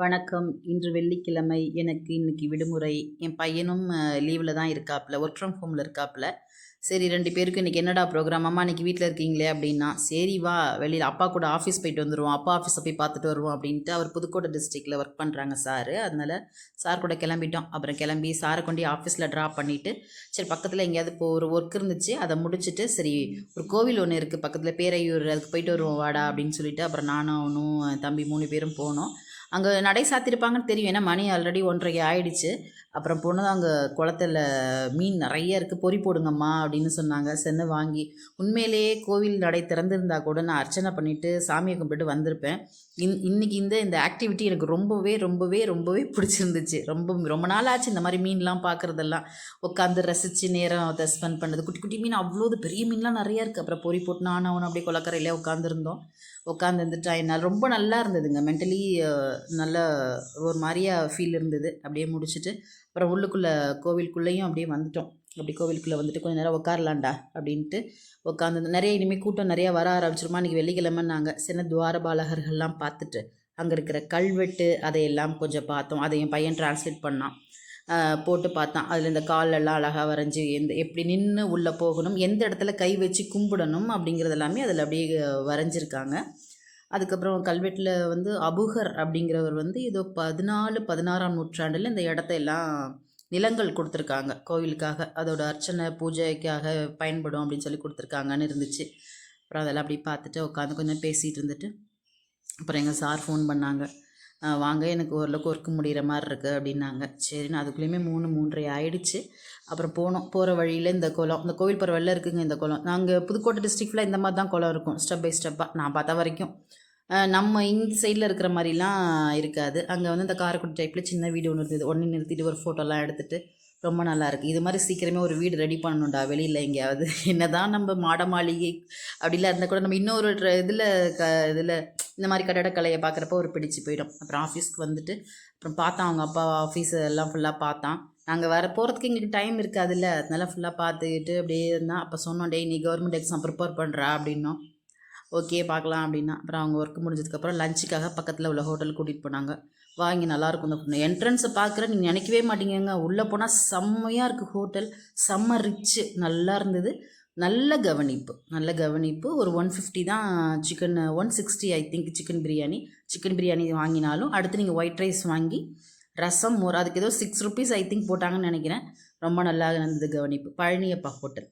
வணக்கம். இன்று வெள்ளிக்கிழமை. எனக்கு இன்னைக்கு விடுமுறை. என் பையனும் லீவ்ல தான் இருக்காப்புல. ஒர்க் ஃப்ரம் ஹோம்ல இருக்காப்புல. சரி 2 பேருக்கும் இன்னைக்கு என்னடா ப்ரோகிராம்? அம்மா இன்னைக்கு வீட்ல இருக்கீங்களே அப்படின்னா, சரி வா வெளியில அப்பா கூட ஆஃபீஸ் போயிட்டு வந்துருவோம். அப்பா ஆஃபீஸ போய் பார்த்துட்டு வருவோம் அப்படின்ட்டு அவர் புதுக்கோட்டை டிஸ்ட்ரிக்ட்ல ஒர்க் பண்றாங்க சாரு. அதனால சார் கூட கிளம்பிட்டோம். அப்புறம் கிளம்பி சார கொண்டு ஆஃபீஸ்ல ட்ராப் பண்ணிட்டு, சரி பக்கத்துல எங்கேயாவது இப்போ ஒரு ஒர்க் இருந்துச்சு. அத முடிச்சுட்டு, சரி ஒரு கோவில் ஒண்ணு இருக்கு பக்கத்துல பேரையூர். அதுக்கு போயிட்டு வருவோம் வாடா அப்படின்னு சொல்லிட்டு, அப்புறம் நானும் அவனும் தம்பி 3 பேரும் போனோம். அங்க நடை சாத்தியிருப்பாங்கன்னு தெரியும். ஏன்னா மணி ஆல்ரெடி 1:30 ஆயிடுச்சு. அப்புறம் போனதும் அங்க குளத்துல மீன் நெறைய இருக்கு. பொறி போடுங்கம்மா அப்படின்னு சொன்னாங்க. சரின்னு வாங்கி உண்மையிலேயே கோவில் நடை திறந்திருந்தா கூட நான் அர்ச்சனை பண்ணிட்டு சாமியை கும்பிட்டுட்டு வந்திருப்பேன். இன்னைக்கு இந்த ஆக்டிவிட்டி எனக்கு ரொம்பவே ரொம்பவே ரொம்பவே பிடிச்சிருந்துச்சு. ரொம்ப ரொம்ப நாள் ஆச்சு இந்த மாதிரி மீன்லாம் பார்க்குறதெல்லாம். உட்காந்து ரசித்து நேரம் ஸ்பெண்ட் பண்ணது. குட்டி குட்டி மீன் அவ்வளோது பெரிய மீன்லாம் நிறையா இருக்குது. அப்புறம் பொறி போட்டு நானும் அவனும் அப்படியே குளக்கரையிலே உட்காந்துருந்தோம். உட்காந்துருந்துட்டு என்னால் ரொம்ப நல்லா இருந்ததுங்க. மென்டலி நல்ல ஒரு மாதிரியா ஃபீல் இருந்தது. அப்படியே முடிச்சுட்டு அப்புறம் உள்ளுக்குள்ளே கோவிலுக்குள்ளேயும் அப்படியே வந்துட்டோம். அப்படி கோவிலுக்குள்ளே வந்துட்டு கொஞ்சம் நேரம் உட்காரலாம்டா அப்படின்ட்டு உட்காந்து நிறைய இனிமேல் கூட்டம் நிறையா வர ஆரம்பிச்சிருமா. இன்றைக்கி வெள்ளிக்கிழமைன்னாங்க. சின்ன துவாரபாலகர்கள்லாம் பார்த்துட்டு அங்கே இருக்கிற கல்வெட்டு அதையெல்லாம் கொஞ்சம் பார்த்தோம். அதை என் பையன் டிரான்ஸ்லேட் பண்ணான். போட்டு பார்த்தான். அதில் இந்த காலெல்லாம் அழகாக வரைஞ்சி எப்படி நின்று உள்ளே போகணும், எந்த இடத்துல கை வச்சு கும்பிடணும் அப்படிங்கிறது எல்லாமே அதில் அப்படியே வரைஞ்சிருக்காங்க. அதுக்கப்புறம் கல்வெட்டில் வந்து அபுகர் அப்படிங்கிறவர் வந்து ஏதோ 16ஆம் நூற்றாண்டில் இந்த இடத்த எல்லாம் நிலங்கள் கொடுத்துருக்காங்க கோவிலுக்காக. அதோட அர்ச்சனை பூஜைக்காக பயன்படும் அப்படின்னு சொல்லி கொடுத்துருக்காங்கன்னு இருந்துச்சு. அப்புறம் அதெல்லாம் அப்படி பார்த்துட்டு உட்காந்து கொஞ்சம் பேசிகிட்டு இருந்துட்டு அப்புறம் எங்கள் சார் ஃபோன் பண்ணாங்க. வாங்க எனக்கு ஓரளவுக்கு ஒர்க் முடிகிற மாதிரி இருக்குது அப்படின்னாங்க. சரின்னு அதுக்குள்ளேயுமே 3:30 ஆயிடுச்சு. அப்புறம் போகிற வழியில் இந்த குளம், இந்த கோவில் போகிற வழியில் இருக்குங்க இந்த குளம். நாங்கள் புதுக்கோட்டை டிஸ்ட்ரிக்டில் இந்த மாதிரி தான் குளம் இருக்கும். ஸ்டெப் பை ஸ்டெப்பாக நான் பார்த்த வரைக்கும். நம்ம இந்த சைடில் இருக்கிற மாதிரிலாம் இருக்காது. அங்கே வந்து இந்த காரைக்குடி டைப்பில் சின்ன வீடு ஒன்று இருந்தது. ஒன்று நிறுத்திட்டு ஒரு ஃபோட்டோலாம் எடுத்துகிட்டு ரொம்ப நல்லாயிருக்கு. இது மாதிரி சீக்கிரமே ஒரு வீடு ரெடி பண்ணணும்டா வெளியில் எங்கேயாவது. என்ன தான் நம்ம மாட மாளிகை அப்படிலாம் இருந்தால் கூட நம்ம இன்னொரு இதில் இதில் இந்த மாதிரி கட்டடக்கலையை பார்க்குறப்ப ஒரு பிடிச்சி போயிடும். அப்புறம் ஆஃபீஸ்க்கு வந்துட்டு அப்புறம் பார்த்தான் அவங்க அப்பா ஆஃபீஸ் எல்லாம் ஃபுல்லாக பார்த்தான். நாங்கள் வர போகிறதுக்கு எங்களுக்கு டைம் இருக்காதுல்ல, அதனால ஃபுல்லாக பார்த்துக்கிட்டு அப்படியே இருந்தால். அப்போ சொன்னோம், டே நீ கவர்மெண்ட் எக்ஸாம் ப்ரிப்பேர் பண்ணுறா அப்படின்னோம். ஓகே பார்க்கலாம் அப்படின்னா. அப்புறம் அவங்க ஒர்க் முடிஞ்சதுக்கப்புறம் லஞ்சுக்காக பக்கத்தில் உள்ள ஹோட்டல் கூட்டிகிட்டு போனாங்க. வாங்கி நல்லாயிருக்கும் இந்த என்ட்ரன்ஸை பார்க்குற நீங்கள் நினைக்கவே மாட்டீங்கங்க. உள்ளே போனால் செம்மையாக இருக்குது ஹோட்டல். செம்ம ரிச்சு, நல்லா இருந்தது. நல்ல கவனிப்பு. ஒரு 150 தான் chicken, 160 I think chicken biryani வாங்கினாலும் அடுத்து நீங்கள் ஒயிட் ரைஸ் வாங்கி ரசம் மோர், அதுக்கு ஏதோ ₹6 ஐ திங்க் போட்டாங்கன்னு நினைக்கிறேன். ரொம்ப நல்லா இருந்தது கவனிப்பு. பழனியப்பா ஹோட்டல்.